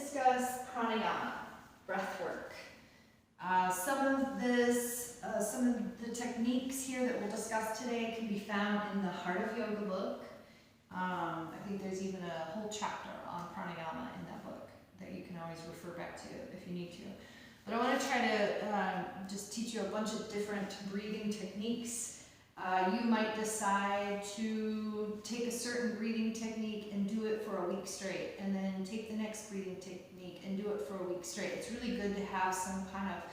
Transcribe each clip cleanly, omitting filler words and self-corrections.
discuss pranayama, breath work. Some of the techniques here that we'll discuss today can be found in the Heart of Yoga book. I think there's even a whole chapter on pranayama in that book that you can always refer back to if you need to. But I want to try to just teach you a bunch of different breathing techniques. You might decide to take a certain breathing technique and do it for a week straight, and then take the next breathing technique and do it for a week straight. It's really good to have some kind of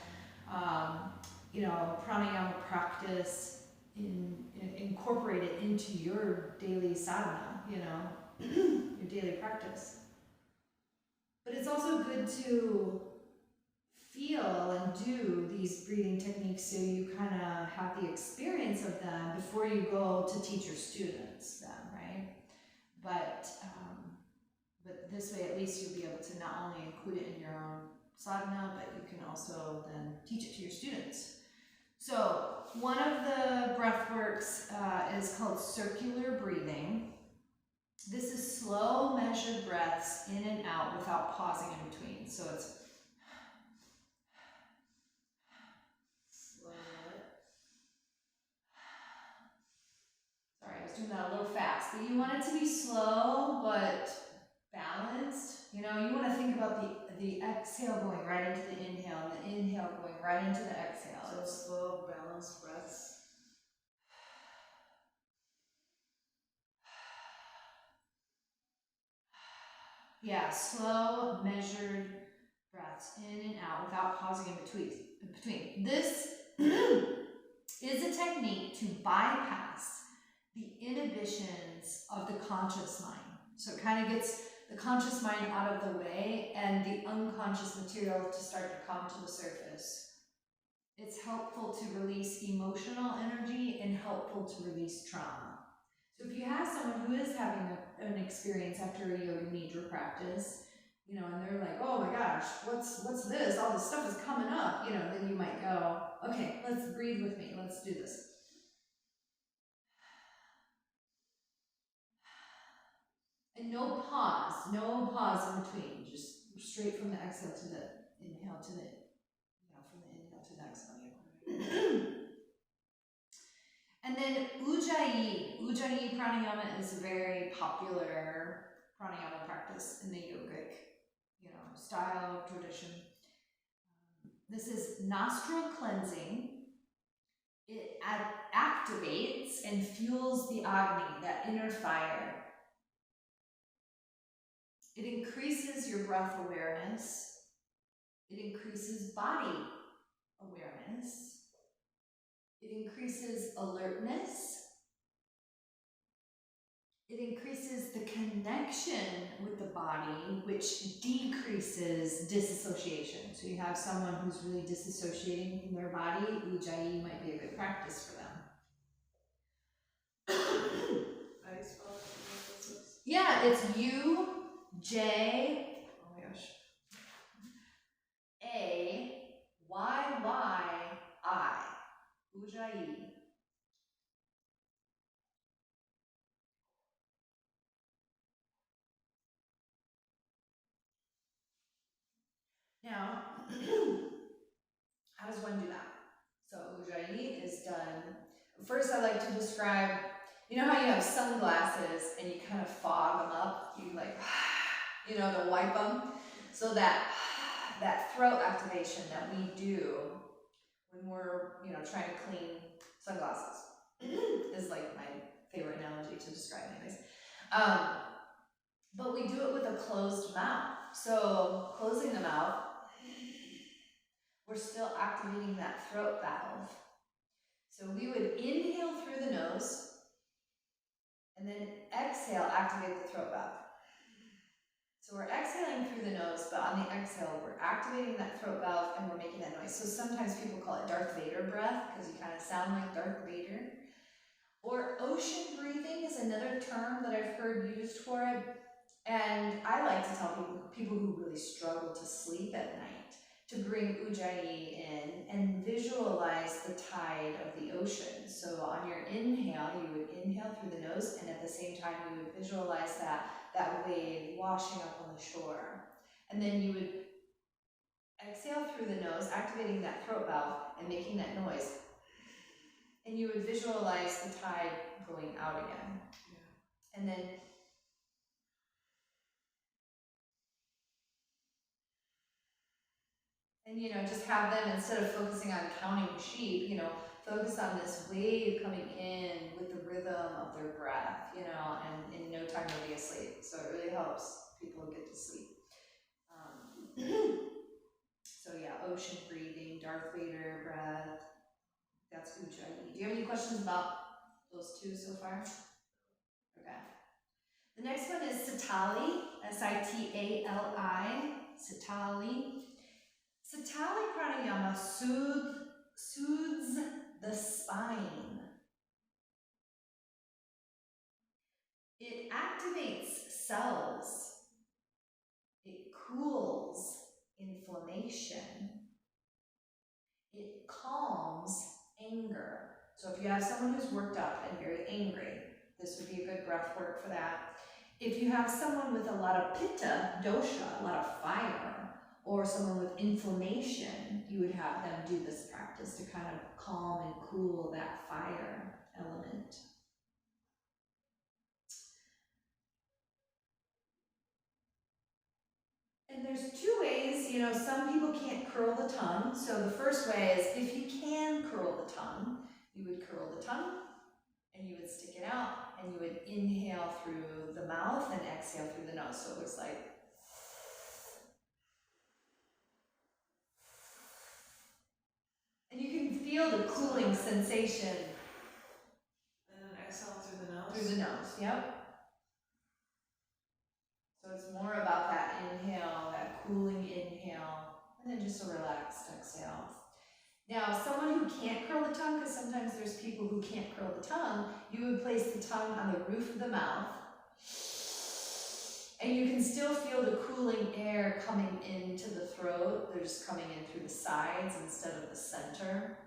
pranayama practice incorporated into your daily sadhana, your daily practice. But it's also good to feel and do these breathing techniques so you kind of have the experience of them before you go to teach your students them, right? But this way at least you'll be able to not only include it in your own sadhana, but you can also then teach it to your students. So one of the breath works is called circular breathing. This is slow measured breaths in and out without pausing in between. So it's doing that a little fast, but you want it to be slow but balanced. You want to think about the exhale going right into the inhale and the inhale going right into the exhale. So slow, balanced breaths. Yeah, slow, measured breaths in and out without pausing in between. This is a technique to bypass the inhibitions of the conscious mind. So it kind of gets the conscious mind out of the way and the unconscious material to start to come to the surface. It's helpful to release emotional energy and helpful to release trauma. So if you have someone who is having an experience after a yoga nidra practice, and they're like, oh my gosh, what's this? All this stuff is coming up, then you might go, okay, let's breathe with me, let's do this. And no pause in between, just straight from the exhale to the inhale to the, from the inhale to the exhale. And then Ujjayi pranayama is a very popular pranayama practice in the yogic, style, tradition. This is nostril cleansing. It activates and fuels the Agni, that inner fire. It increases your breath awareness. It increases body awareness. It increases alertness. It increases the connection with the body, which decreases disassociation. So you have someone who's really disassociating from their body, Ujjayi might be a good practice for them. How do you spell it? Yeah, it's U-J, oh my gosh, A-Y-Y-I, Ujjayi. Now, how does one do that? So Ujjayi is done. First, I like to describe, how you have sunglasses and you kind of fog them up. You to wipe them. So that throat activation that we do when we're, trying to clean sunglasses is like my favorite analogy to describe anyways. But we do it with a closed mouth. So closing the mouth, we're still activating that throat valve. So we would inhale through the nose and then exhale, activate the throat valve. So we're exhaling through the nose, but on the exhale, we're activating that throat valve and we're making that noise. So sometimes people call it Darth Vader breath because you kind of sound like Darth Vader. Or ocean breathing is another term that I've heard used for it. And I like to tell people who really struggle to sleep at night to bring Ujjayi in and visualize the tide of the ocean. So on your inhale, you would inhale through the nose, and at the same time, you would visualize that wave washing up on the shore. And then you would exhale through the nose, activating that throat valve and making that noise. And you would visualize the tide going out again. Yeah. And then just have them, instead of focusing on counting sheep, focus on this wave coming in with the rhythm of their breath, and in no time they'll be asleep. So it really helps people get to sleep. So yeah, ocean breathing, Darth Vader breath, that's Ujjayi. Do you have any questions about those two so far? Okay. The next one is Sitali, S-I-T-A-L-I, Sitali. Sitali Pranayama soothes the spine. It activates cells. It cools inflammation. It calms anger. So if you have someone who's worked up and very angry, this would be a good breath work for that. If you have someone with a lot of pitta, dosha, a lot of fire, or someone with inflammation, you would have them do this practice to kind of calm and cool that fire element. And there's two ways, some people can't curl the tongue. So the first way is, if you can curl the tongue, you would curl the tongue and you would stick it out and you would inhale through the mouth and exhale through the nose. So it looks like, and you can feel the cooling sensation. And then exhale through the nose? Through the nose, yep. So it's more about that inhale, that cooling inhale, and then just a relaxed exhale. Now, someone who can't curl the tongue, because sometimes there's people who can't curl the tongue, you would place the tongue on the roof of the mouth, and you can still feel the cooling air coming into the throat. They're just coming in through the sides instead of the center.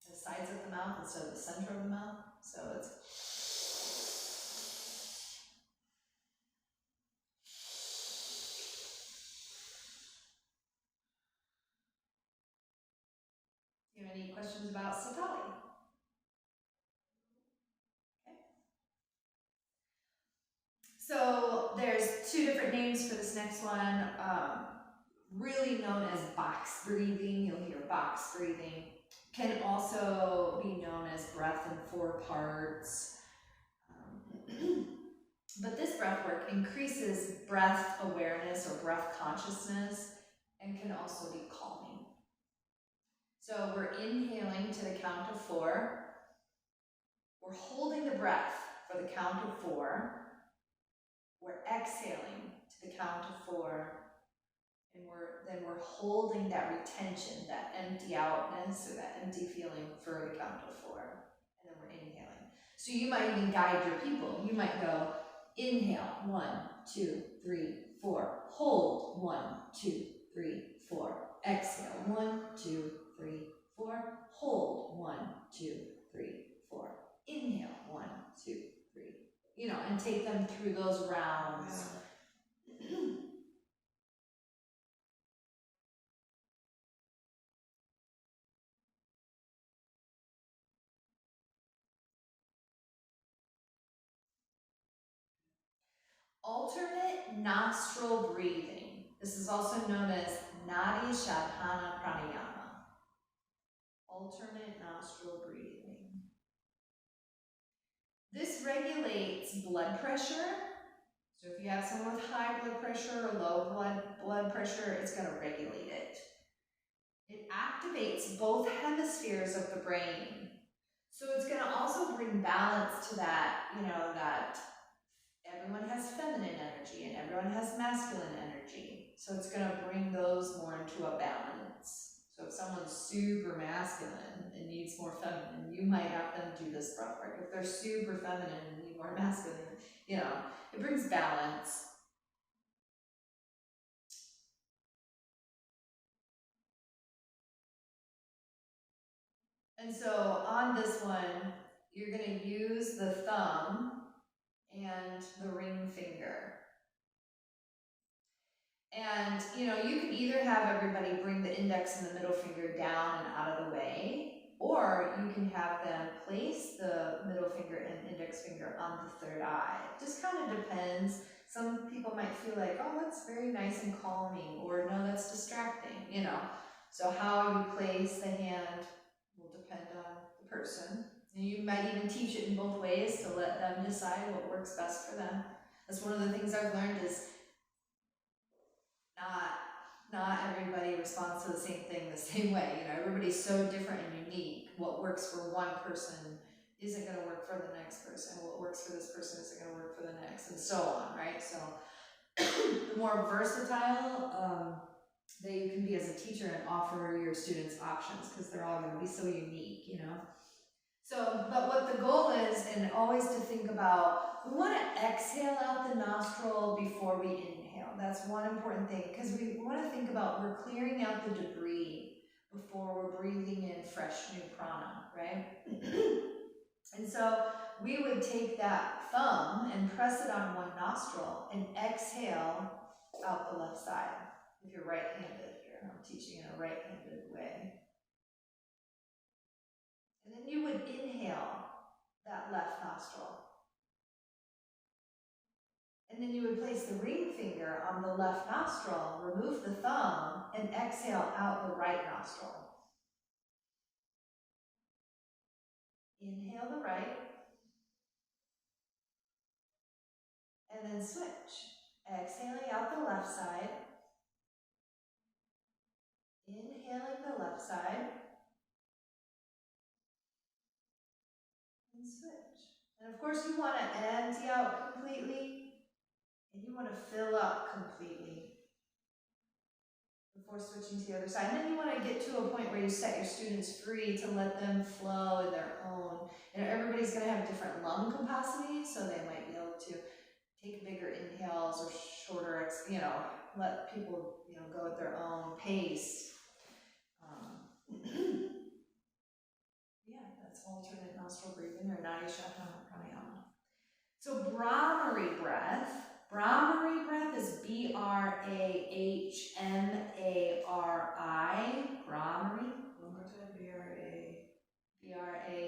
The sides of the mouth instead of the center of the mouth. So it's... Do you have any questions about Sitali? Okay. So there's two different names for this next one. Really known as box breathing. You'll hear box breathing. Can also be known as breath in 4 parts. But this breath work increases breath awareness or breath consciousness and can also be calming. So we're inhaling to the count of 4. We're holding the breath for the count of 4. We're exhaling to the count of 4. And then we're holding that retention, that empty outness or that empty feeling for the count of 4. And then we're inhaling. So you might even guide your people. You might go, inhale, 1, 2, 3, 4. Hold, 1, 2, 3, 4. Exhale, 1, 2, 3, 4. Hold, 1, 2, 3, 4. Inhale, 1, 2, 3. And take them through those rounds. Yeah. Alternate nostril breathing. This is also known as Nadi Shodhana Pranayama. Alternate nostril breathing. This regulates blood pressure. So if you have someone with high blood pressure or low blood pressure, it's going to regulate it. It activates both hemispheres of the brain. So it's going to also bring balance to that, that everyone has feminine energy and everyone has masculine energy. So it's going to bring those more into a balance. So if someone's super masculine and needs more feminine, you might have them do this breath work. If they're super feminine and need more masculine, it brings balance. And so on this one, you're going to use the thumb and the ring finger. And, you know, you can either have everybody bring the index and the middle finger down and out of the way, or you can have them place the middle finger and index finger on the third eye. It just kind of depends. Some people might feel like, oh, that's very nice and calming, or no, that's distracting, you know. So how you place the hand will depend on the person. And you might even teach it in both ways to let them decide what works best for them. That's one of the things I've learned is not everybody responds to the same thing the same way. You know, everybody's so different and unique. What works for one person isn't going to work for the next person. What works for this person isn't going to work for the next, and so on, right? So the more versatile that you can be as a teacher and offer your students options, because they're all going to be so unique, you know. So, but what the goal is, and always to think about, we want to exhale out the nostril before we inhale. That's one important thing, because we want to think about we're clearing out the debris before we're breathing in fresh new prana, right? And so we would take that thumb and press it on one nostril and exhale out the left side. If you're right-handed here, I'm teaching in a right-handed way. And then you would inhale that left nostril. And then you would place the ring finger on the left nostril, remove the thumb, and exhale out the right nostril. Inhale the right, and then switch. Exhaling out the left side, inhaling the left side, and switch. And of course you want to empty out completely, and you want to fill up completely before switching to the other side. And then you want to get to a point where you set your students free to let them flow in their own. You know, everybody's going to have different lung capacity, so they might be able to take bigger inhales or shorter, you know, let people, you know, go at their own pace. Yeah, that's alternate nostril breathing, or Nadi Shatana Pranayama. So Brahmari breath. Brahmari breath is B-R-A-H-M-A-R-I. Brahmari. One more time. B-R-A. B-R-A-H-M-A-R-I.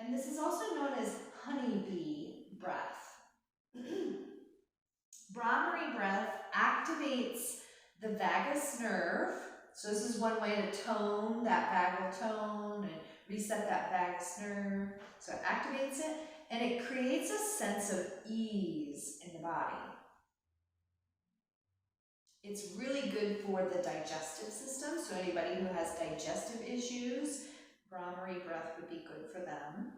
And this is also known as honeybee breath. Brahmari breath activates the vagus nerve. So this is one way to tone that vagal tone and reset that vagus nerve. So it activates it, and it creates a sense of ease in the body. It's really good for the digestive system. So anybody who has digestive issues, Brahmari breath would be good for them.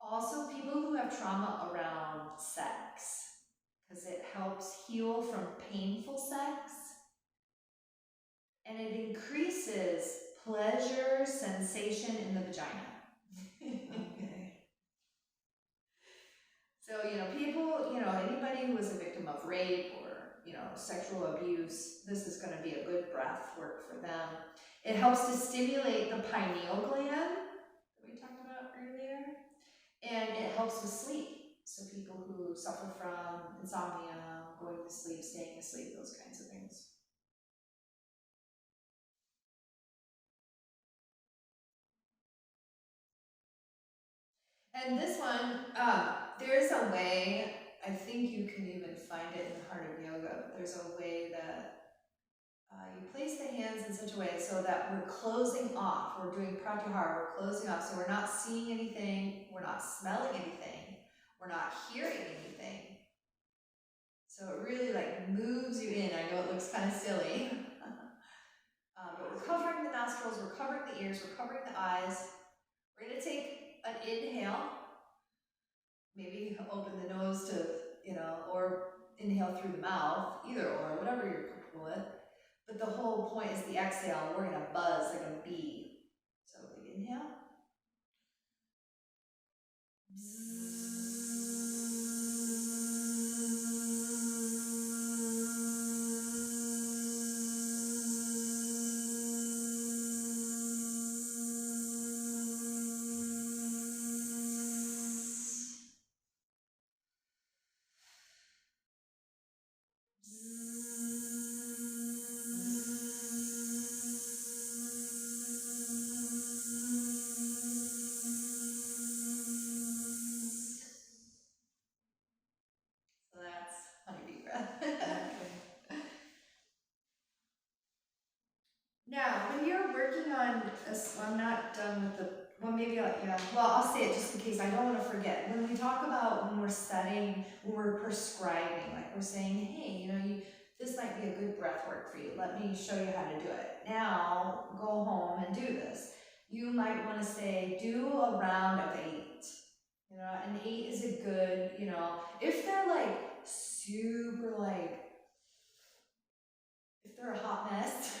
Also, people who have trauma around sex, because it helps heal from painful sex. And it increases pleasure sensation in the vagina. Okay. So, you know, people, you know, anybody who is a victim of rape or, you know, sexual abuse, this is going to be a good breath work for them. It helps to stimulate the pineal gland that we talked about earlier. And it helps with sleep. So people who suffer from insomnia, going to sleep, staying asleep, those kinds of things. And this one, there's a way, I think you can even find it in the Heart of Yoga, but there's a way that you place the hands in such a way so that we're closing off. We're doing pratyahara, we're closing off. So we're not seeing anything, we're not smelling anything, we're not hearing anything. So it really like moves you in. I know it looks kind of silly. But we're covering the nostrils, we're covering the ears, we're covering the eyes. We're going to take an inhale. Maybe open the nose to, you know, or inhale through the mouth, either or, whatever you're comfortable with. But the whole point is the exhale. We're going to buzz like a bee. So big inhale. so I'm not done with the, well, maybe I'll, yeah, well, I'll say it just in case, I don't wanna forget. When we talk about when we're setting, when we're prescribing, like we're saying, hey, you know, this might be a good breath work for you. Let me show you how to do it. Now, go home and do this. You might wanna say, do a round of 8. You know, and 8 is a good, you know, if they're like super like, if they're a hot mess,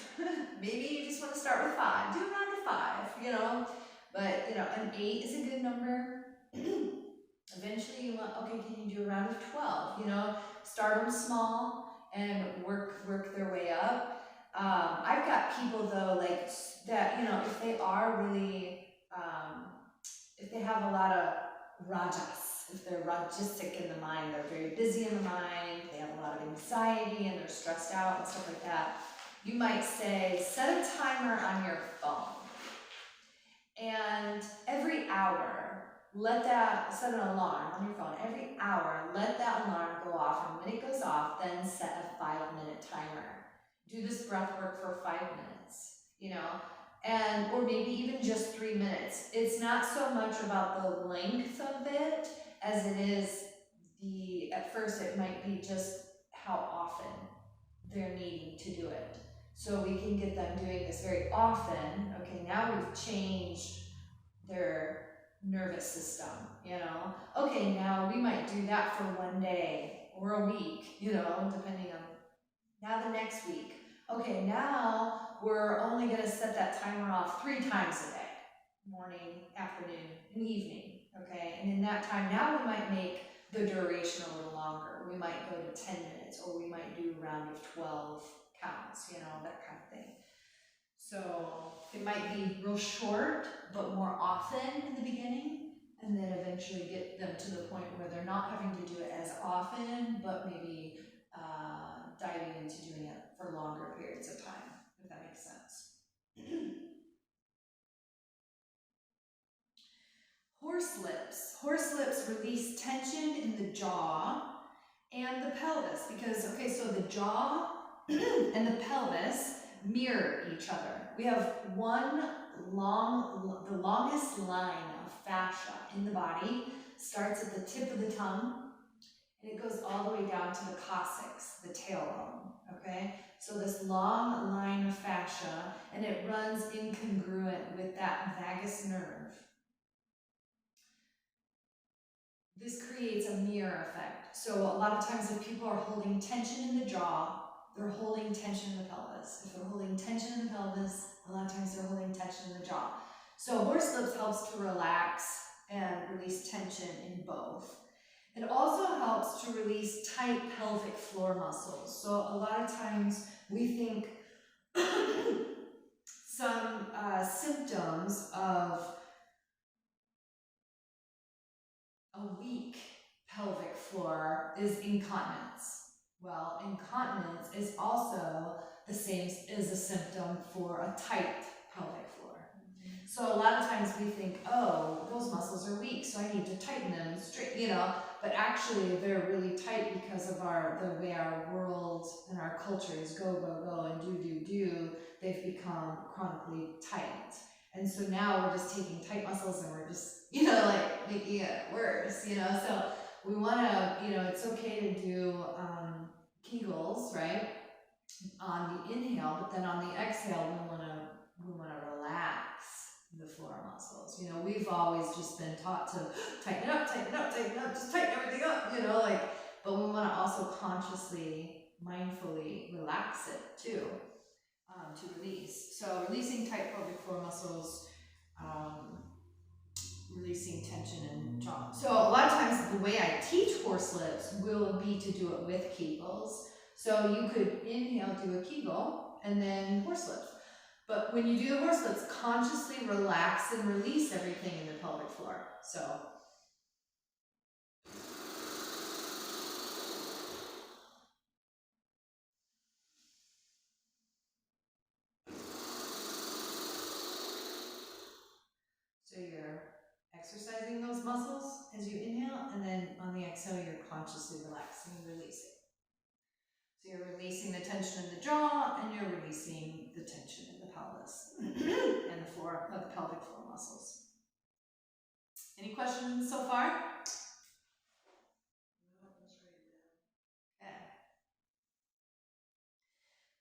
maybe you just want to start with 5. Do a round of 5, you know. But, you know, an 8 is a good number. Eventually you want, okay, can you do a round of 12? You know, start them small and work their way up. I've got people though, like that, you know, if they are really, if they have a lot of rajas, if they're rajasic in the mind, they're very busy in the mind, they have a lot of anxiety and they're stressed out and stuff like that, you might say, set a timer on your phone. And every hour, set an alarm on your phone. Every hour, let that alarm go off. And when it goes off, then set a 5-minute timer. Do this breath work for 5 minutes, you know, and, or maybe even just 3 minutes. It's not so much about the length of it as it is at first it might be just how often they're needing to do it. So we can get them doing this very often. Okay, now we've changed their nervous system, you know. Okay, now we might do that for 1 day or a week, you know, depending on, now the next week. Okay, now we're only gonna set that timer off 3 times a day, morning, afternoon, and evening, okay? And in that time, now we might make the duration a little longer. We might go to 10 minutes, or we might do a round of 12 counts, you know, that kind of thing. So it might be real short, but more often in the beginning, and then eventually get them to the point where they're not having to do it as often, but maybe diving into doing it for longer periods of time, if that makes sense. Horse lips. Horse lips release tension in the jaw and the pelvis because, okay, so the jaw and the pelvis mirror each other. We have the longest line of fascia in the body starts at the tip of the tongue and it goes all the way down to the coccyx, the tailbone, okay? So this long line of fascia, and it runs incongruent with that vagus nerve. This creates a mirror effect. So a lot of times if people are holding tension in the jaw, they're holding tension in the pelvis. If they're holding tension in the pelvis, a lot of times they're holding tension in the jaw. So horse lips helps to relax and release tension in both. It also helps to release tight pelvic floor muscles. So a lot of times we think some symptoms of a weak pelvic floor is incontinence. Well, incontinence is also the same as a symptom for a tight pelvic floor. So a lot of times we think, oh, those muscles are weak, so I need to tighten them and straight, you know, but actually they're really tight because of the way our world and our cultures go, go, go, and do, they've become chronically tight. And so now we're just taking tight muscles and we're just, you know, like making it worse, you know, so we want to, you know, it's okay to do Kegels, right, on the inhale, but then on the exhale, we want to relax the floor muscles. You know, we've always just been taught to tighten it up, tighten it up, tighten it up, just tighten everything up, you know, like, but we want to also consciously, mindfully relax it too, to release. So releasing tight pelvic floor muscles, releasing tension in jaw. So a lot of times the way I teach horse lips will be to do it with Kegels. So you could inhale, do a Kegel, and then horse lips. But when you do the horse lips, consciously relax and release everything in the pelvic floor. So you're exercising those muscles as you inhale, and then on the exhale, you're consciously relaxing and releasing. So you're releasing the tension in the jaw, and you're releasing the tension in the pelvis and the floor of the pelvic floor muscles. Any questions so far? Okay.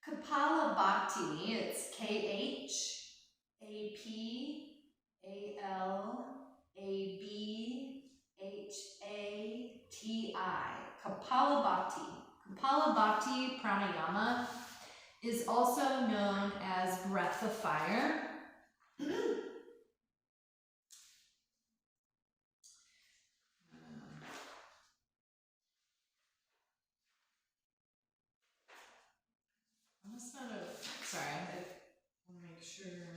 Kapalabhati, it's Kapalabhati. Kapalabhati. Kapalabhati Pranayama is also known as breath of fire. That's not a, sorry, I want to make sure.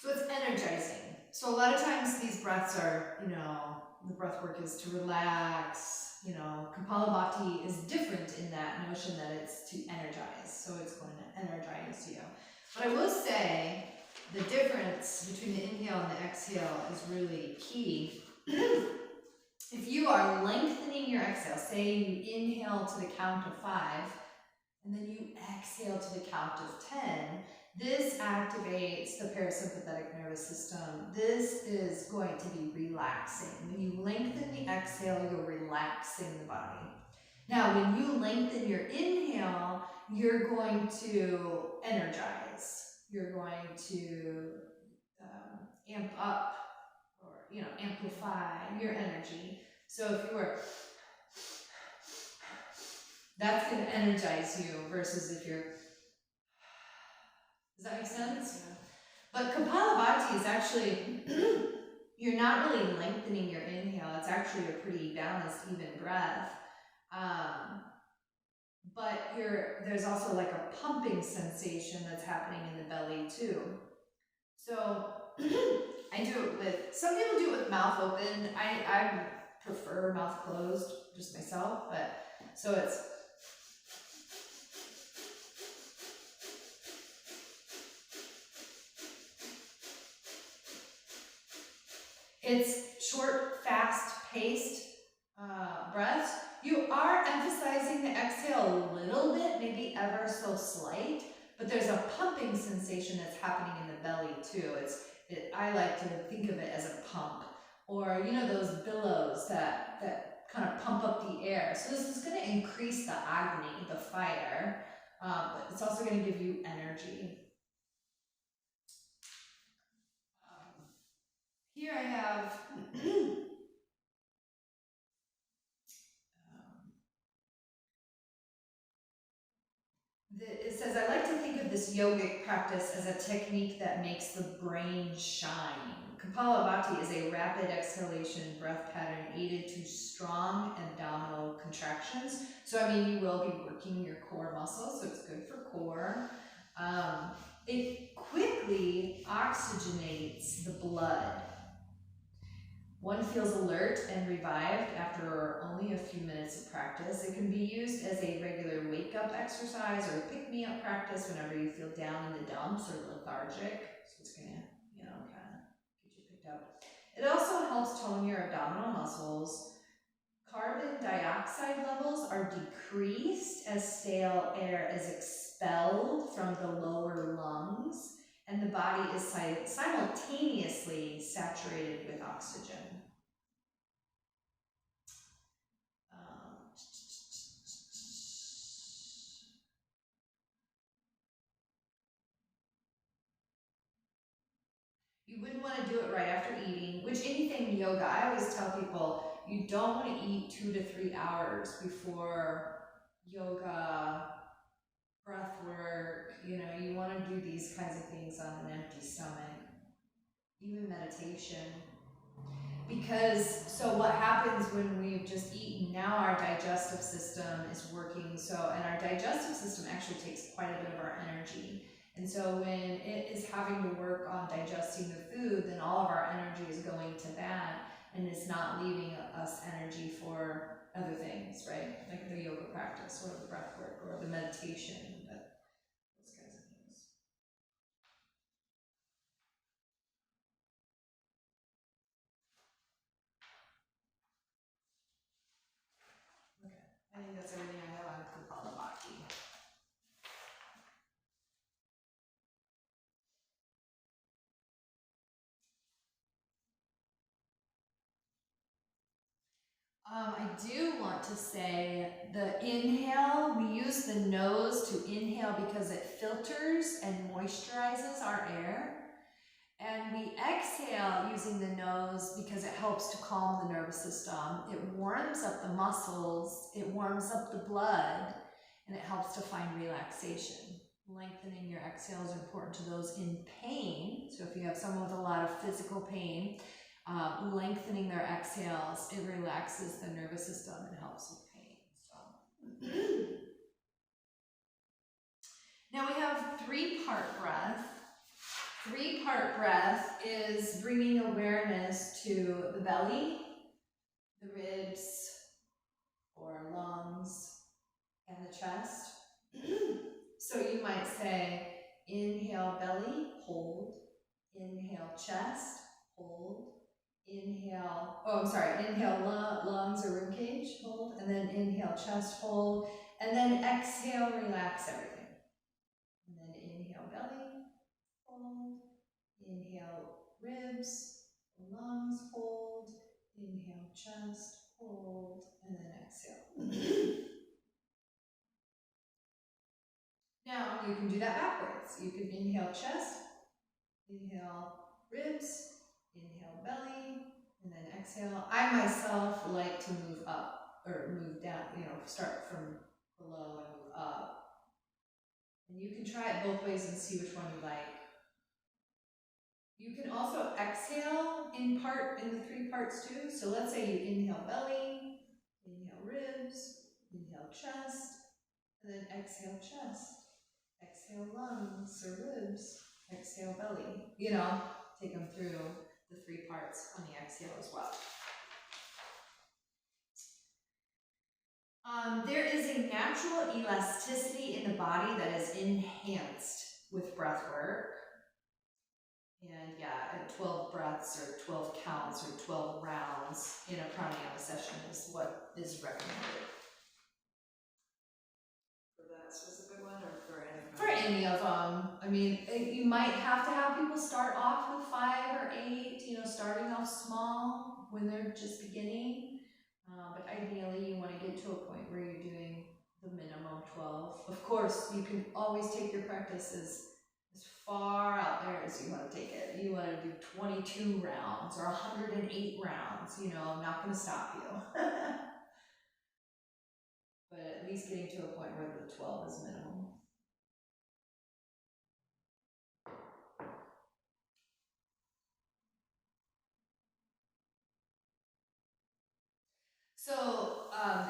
So it's energizing. So a lot of times these breaths are, the breath work is to relax, Kapalabhati is different in that notion that it's to energize. So it's going to energize you. But I will say the difference between the inhale and the exhale is really key. If you are lengthening your exhale, say you inhale to the count of 5, and then you exhale to the count of 10, this activates the parasympathetic nervous system. This is going to be relaxing. When you lengthen the exhale, you're relaxing the body. Now, when you lengthen your inhale, you're going to energize. You're going to amp up or, amplify your energy. So if you were, that's going to energize you versus if you're, does that make sense? Yeah. But Kapalabhati is actually, you're not really lengthening your inhale. It's actually a pretty balanced, even breath. But there's also like a pumping sensation that's happening in the belly too. So I do it with, some people do it with mouth open. I prefer mouth closed, just myself, but so it's short, fast-paced breaths. You are emphasizing the exhale a little bit, maybe ever so slight, but there's a pumping sensation that's happening in the belly too. I like to think of it as a pump, or those billows that kind of pump up the air. So this is going to increase the agni, the fire, but it's also going to give you energy. Here I have it says, I like to think of this yogic practice as a technique that makes the brain shine. Kapalabhati is a rapid exhalation breath pattern aided to strong abdominal contractions. So, you will be working your core muscles, so it's good for core. It quickly oxygenates the blood. One feels alert and revived after only a few minutes of practice. It can be used as a regular wake-up exercise or pick-me-up practice whenever you feel down in the dumps or lethargic. So it's going to, kind of get you picked up. It also helps tone your abdominal muscles. Carbon dioxide levels are decreased as stale air is expelled from the lower lungs, and the body is simultaneously saturated with oxygen. You wouldn't want to do it right after eating, which anything yoga, I always tell people, you don't want to eat 2 to 3 hours before yoga, breath work, you want to do these kinds of things on an empty stomach, even meditation. Because, so what happens when we've just eaten, now our digestive system is working, and our digestive system actually takes quite a bit of our energy. And so when it is having to work on digesting the food, then all of our energy is going to that, and it's not leaving us energy for other things, right? Like the yoga practice, or the breath work, or the meditation, but those kinds of things. I think that's everything I have on Kapalabhati. I do want to say the inhale, we use the nose to inhale because it filters and moisturizes our air. And we exhale using the nose because it helps to calm the nervous system. It warms up the muscles, it warms up the blood, and it helps to find relaxation. Lengthening your exhale is important to those in pain. So if you have someone with a lot of physical pain, lengthening their exhales, it relaxes the nervous system and helps with pain. So now we have 3-part breath. 3-part breath is bringing awareness to the belly, the ribs, or lungs, and the chest. So you might say, inhale belly, hold. Inhale chest, hold. Inhale, inhale lungs or rib cage, hold. And then inhale chest, hold. And then exhale, relax everything. And then inhale belly, hold. Inhale ribs, lungs, hold. Inhale chest, hold. And then exhale. Now you can do that backwards. You can inhale chest, inhale ribs, inhale belly, and then exhale. I myself like to move up or move down, start from below and move up. And you can try it both ways and see which one you like. You can also exhale in the 3 parts too. So let's say you inhale belly, inhale ribs, inhale chest, and then exhale chest. Exhale lungs or ribs, exhale belly. Take them through the 3 parts on the exhale as well. There is a natural elasticity in the body that is enhanced with breath work. And yeah, 12 breaths or 12 counts or 12 rounds in a pranayama session is what is recommended. For that specific one or for any? For any of them. I mean, you might have to have people start off with 5 or 8, starting off small when they're just beginning. But ideally, you want to get to a point where you're doing the minimum 12. Of course, you can always take your practice as far out there as you want to take it. You want to do 22 rounds or 108 rounds, I'm not going to stop you. But at least getting to a point where the 12 is minimum. So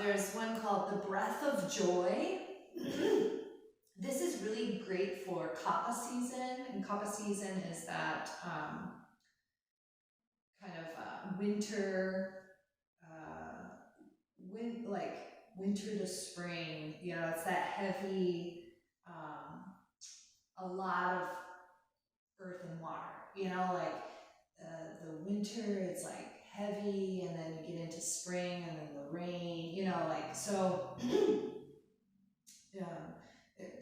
there's one called the breath of joy. This is really great for kapha season, and kapha season is that kind of winter, winter to spring. It's that heavy, a lot of earth and water. The winter, it's like heavy, and then you get into spring, and then the rain. So.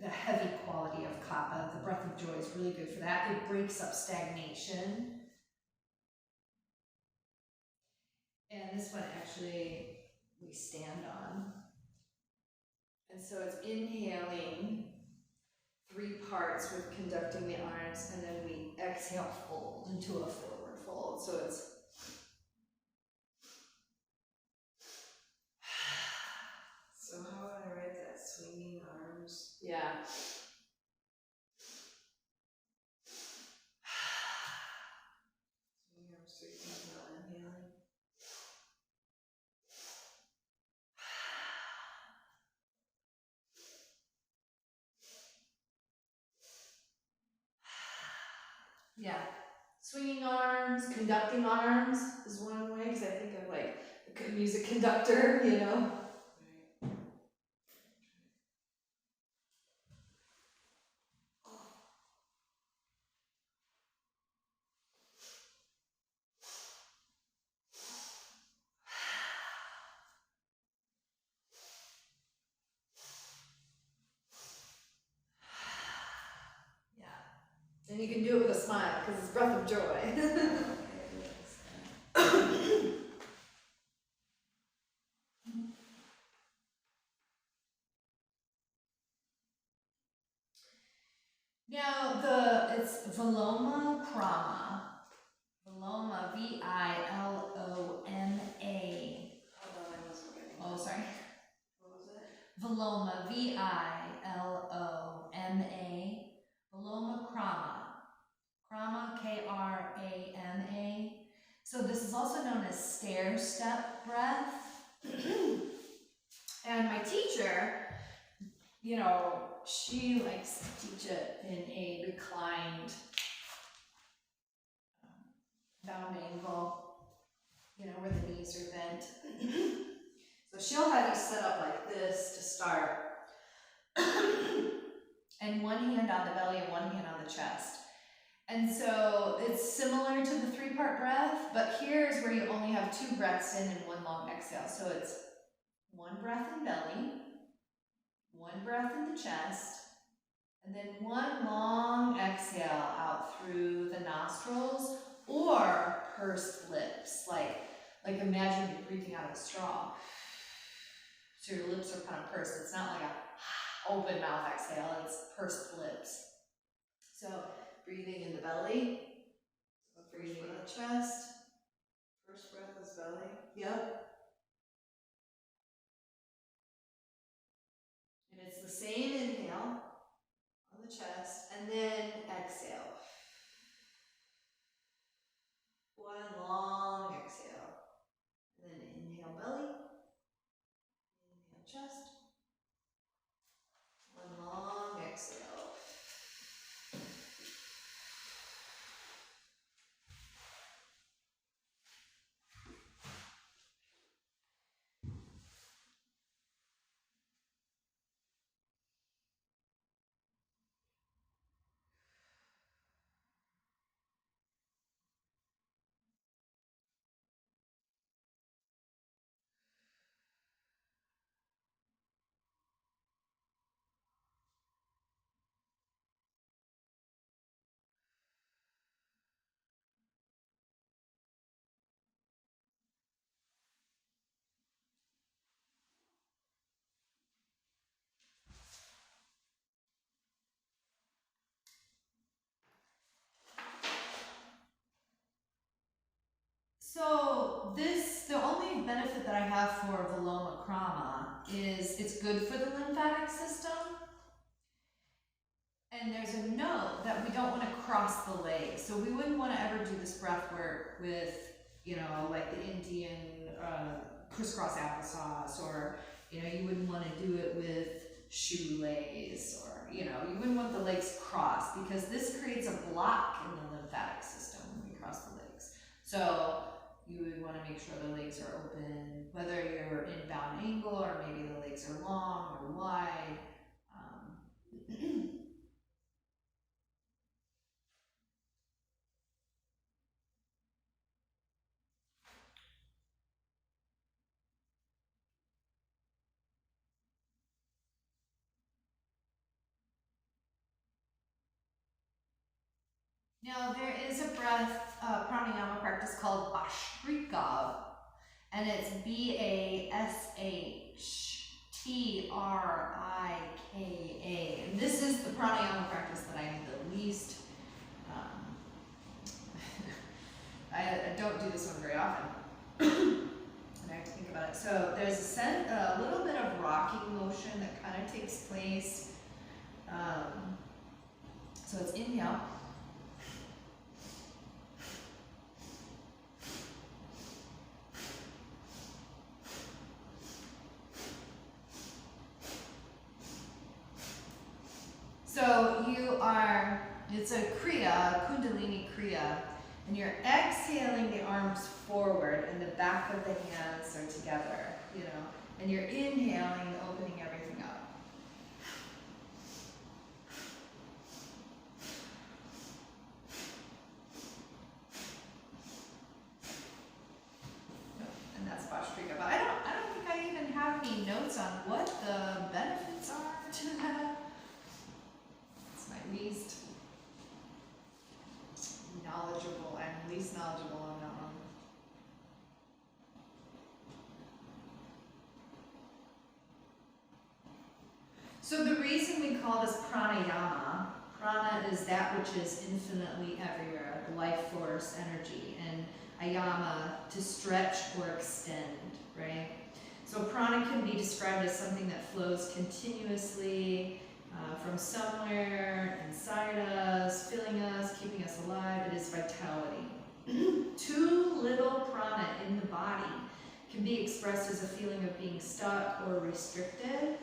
The heavy quality of kapha, the breath of joy is really good for that. It breaks up stagnation. And this one actually we stand on. And so it's inhaling 3 parts with conducting the arms, and then we exhale, fold into a forward fold. So it's So how would I write that? Swinging arms? yeah. Swinging arms 3 times while inhaling. Yeah. Swinging arms, conducting arms is one way, because I think of like a music conductor, Right. You can do it with a smile because it's breath of joy. Now it's Viloma Krama. Viloma, V-I-L-O-M-A. Hold on, I wasn't ready. Oh, sorry. What was it? Viloma, V-I-L-O-M-A. Viloma Krama. Krama, K-R-A-M-A. So this is also known as stair step breath. And my teacher, you know, she likes to teach it in a reclined down angle, you know, where the knees are bent. So she'll have you set up like this to start. And one hand on the belly and one hand on the chest. And so it's similar to the 3-part breath, but here's where you only have 2 breaths in and 1 long exhale. So it's 1 breath in belly, 1 breath in the chest, and then 1 long exhale out through the nostrils or pursed lips. Like imagine you're breathing out of a straw. So your lips are kind of pursed. It's not like a open mouth exhale, it's pursed lips. So breathing in the belly, breathing in the chest. First breath is belly. Yep. And it's the same inhale on the chest, and then exhale. 1 long exhale. And then inhale belly, inhale chest. 1 long exhale. So the only benefit that I have for Viloma Krama is it's good for the lymphatic system. And there's a note that we don't want to cross the legs. So we wouldn't want to ever do this breath work with, you know, like the Indian crisscross applesauce, or, you know, you wouldn't want to do it with shoelace, or, you know, you wouldn't want the legs crossed because this creates a block in the lymphatic system when we cross the legs. So you would want to make sure the legs are open, whether you're in bound angle or maybe the legs are long or wide. Now there is a breath pranayama practice called Bhastrika, and it's B-A-S-H-T-R-I-K-A. And this is the pranayama practice that I am the least, I don't do this one very often. And I have to think about it. So there's a little bit of rocking motion that kind of takes place. So it's inhale. So it's a kriya, kundalini kriya, and you're exhaling the arms forward and the back of the hands are together, you know, and you're inhaling, opening everything up. And that's Bhastrika. But I don't think I even have any notes on what the benefits are to that. It's my least So the reason we call this pranayama, prana is that which is infinitely everywhere, the life force, energy, and ayama, to stretch or extend, right? So prana can be described as something that flows continuously from somewhere inside us, filling us, keeping us alive. It is vitality. Too little prana in the body can be expressed as a feeling of being stuck or restricted.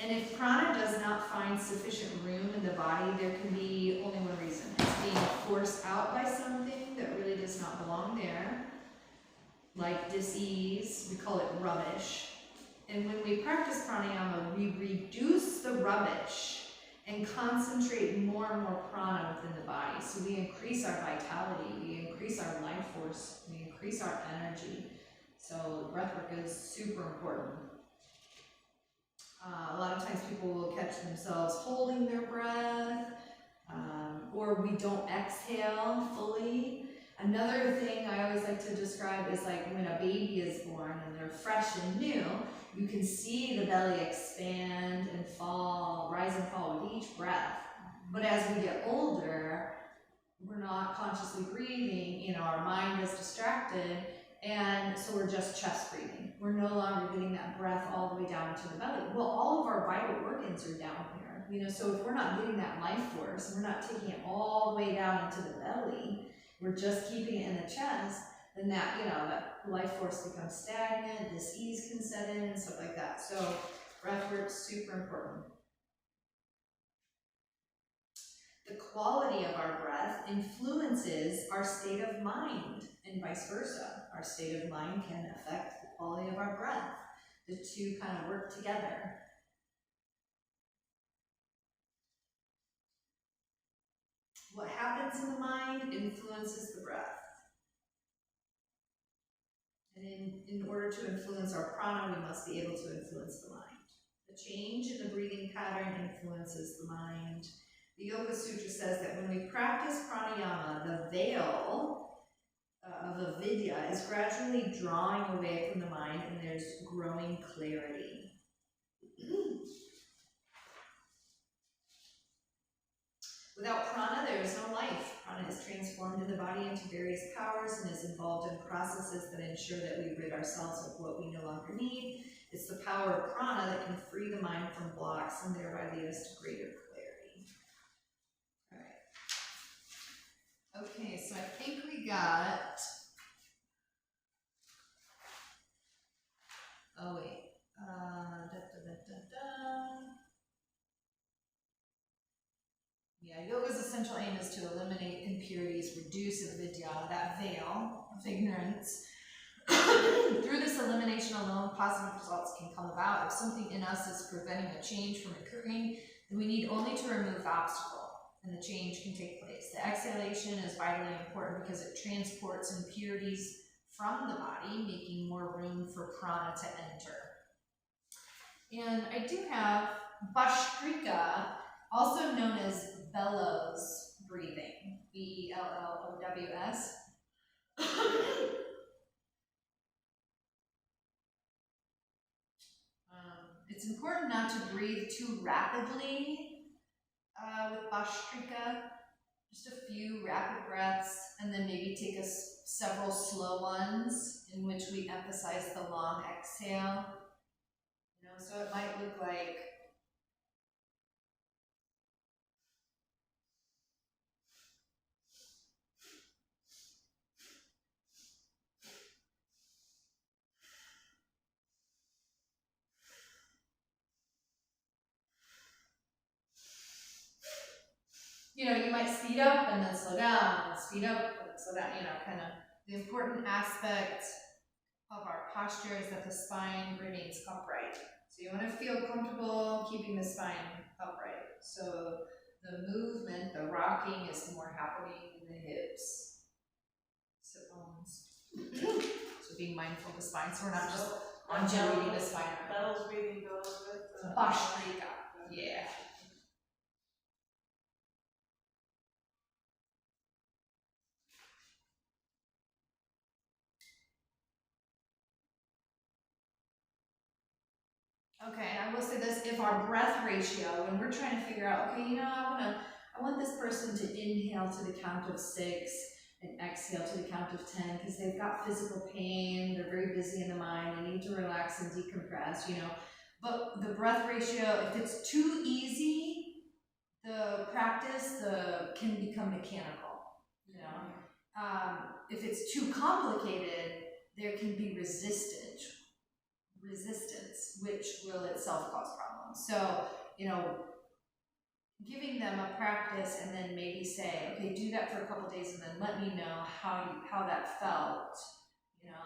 And if prana does not find sufficient room in the body, there can be only one reason. It's being forced out by something that really does not belong there, like dis-ease. We call it rubbish. And when we practice pranayama, we reduce the rubbish and concentrate more and more prana within the body. So we increase our vitality, we increase our life force, we increase our energy. So breathwork is super important. A lot of times people will catch themselves holding their breath, or we don't exhale fully. Another thing I always like to describe is like when a baby is born and they're fresh and new, you can see the belly expand and fall, rise and fall with each breath. But as we get older, we're not consciously breathing, our mind is distracted, and so we're just chest breathing. We're no longer getting that breath all the way down to the belly. Well, all of our vital organs are down here, so if we're not getting that life force, and we're not taking it all the way down into the belly, we're just keeping it in the chest, then that, that life force becomes stagnant, dis-ease can set in, and stuff like that. So breath work's super important. The quality of our breath influences our state of mind, and vice versa. Our state of mind can affect the quality of our breath. The two kind of work together. What happens in the mind influences the breath. And in order to influence our prana, we must be able to influence the mind. The change in the breathing pattern influences the mind. The Yoga Sutra says that when we practice pranayama, the veil of avidya is gradually drawing away from the mind, and there's growing clarity. Without prana, there is no life. Prana is transformed in the body into various powers and is involved in processes that ensure that we rid ourselves of what we no longer need. It's the power of prana that can free the mind from blocks and thereby lead us to greater clarity. All right. Okay, so I think we got... Oh, wait. Yeah, yoga's essential aim is to eliminate impurities, reduce avidya, that veil of ignorance. Through this elimination alone, positive results can come about. If something in us is preventing a change from occurring, then we need only to remove the obstacle, and the change can take place. The exhalation is vitally important because it transports impurities from the body, making more room for prana to enter. And I do have Bhastrika, also known as bellows breathing, B-E-L-L-O-W-S. It's important not to breathe too rapidly with Bhastrika. Just a few rapid breaths, and then maybe take several slow ones in which we emphasize the long exhale. So it might look like you might speed up and then slow down, and speed up and then slow down, kind of the important aspect of our posture is that the spine remains upright. So you want to feel comfortable keeping the spine upright. So the movement, the rocking is more happening in the hips, sit bones. So being mindful of the spine, so we're not just undulating the spine. Bellows breathing goes with Bhastrika. Yeah. Okay, and I will say this, if our breath ratio, when we're trying to figure out, okay, you know, I want this person to inhale to the count of 6 and exhale to the count of 10 because they've got physical pain, they're very busy in the mind, they need to relax and decompress, you know. But the breath ratio, if it's too easy, the practice can become mechanical, you know. If it's too complicated, there can be resistance, which will itself cause problems. So, you know, giving them a practice and then maybe say, okay, do that for a couple days and then let me know how that felt. You know,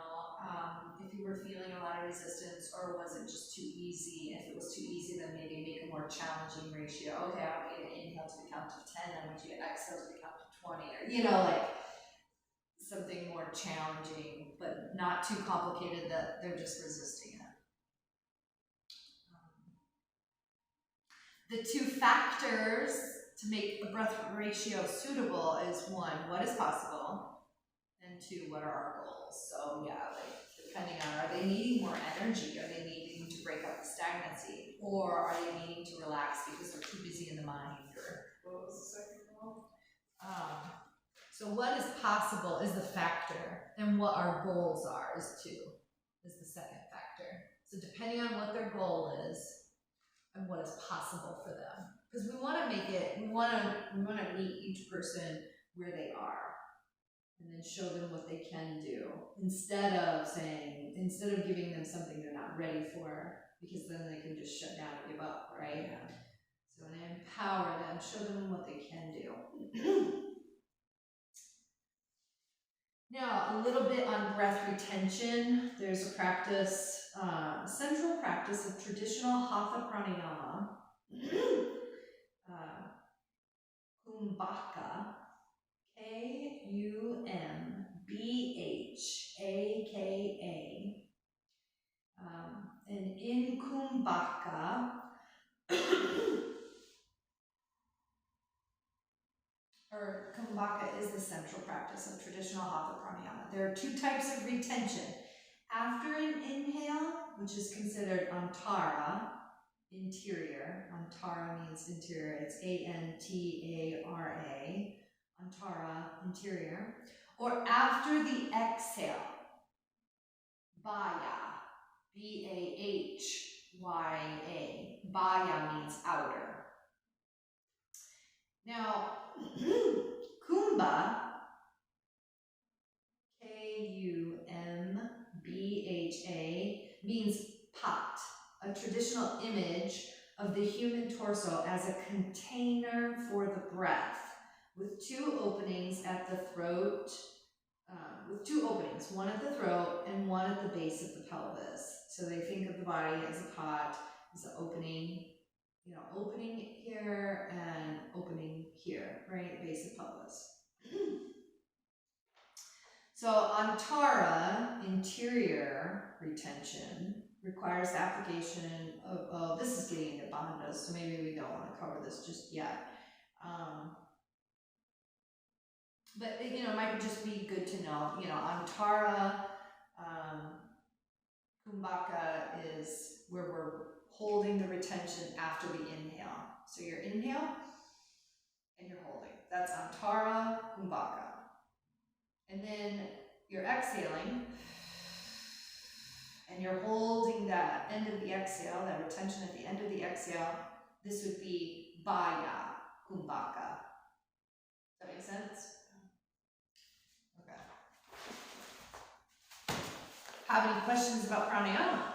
if you were feeling a lot of resistance or was it just too easy? If it was too easy, then maybe make a more challenging ratio. Okay, I want you to inhale to the count of 10. I want you to exhale to the count of 20. Or, you know, like something more challenging, but not too complicated that they're just resisting it. The 2 factors to make a breath ratio suitable is 1, what is possible, and 2, what are our goals? So yeah, like depending on, are they needing more energy? Are they needing to break up the stagnancy? Or are they needing to relax because they're too busy in the mind? Or What was the second goal? So what is possible is the factor, and what our goals are is 2, is the second factor. So depending on what their goal is, and what is possible for them, because we want to make it, we want to meet each person where they are, and then show them what they can do instead of giving them something they're not ready for, because then they can just shut down and give up, right? Yeah. So when I empower them, show them what they can do. Now, a little bit on breath retention. There's a practice, central practice of traditional Hatha Pranayama, Kumbhaka, Kumbhaka, and in Kumbhaka, or Kumbhaka is the central practice of traditional Hatha Pranayama. There are 2 types of retention. After an inhale, which is considered antara, interior. Antara means interior. It's Antara, antara, interior. Or after the exhale, baya, Bahya. Baya means outer. Now, Kumbha, Kumbha, means pot, a traditional image of the human torso as a container for the breath, with 2 openings at the throat, one at the throat and one at the base of the pelvis. So they think of the body as a pot, as an opening, you know, opening here and opening here, right, base of pelvis. So antara, interior retention, requires the application of, this is getting into bandhas, so maybe we don't want to cover this just yet. But, you know, it might just be good to know, you know, antara, Kumbhaka is where we're holding the retention after the inhale. So your inhale and you're holding. That's antara, Kumbhaka. And then you're exhaling and you're holding that end of the exhale, that retention at the end of the exhale. This would be Bahya, Kumbhaka. Does that make sense? Okay. Have any questions about pranayama?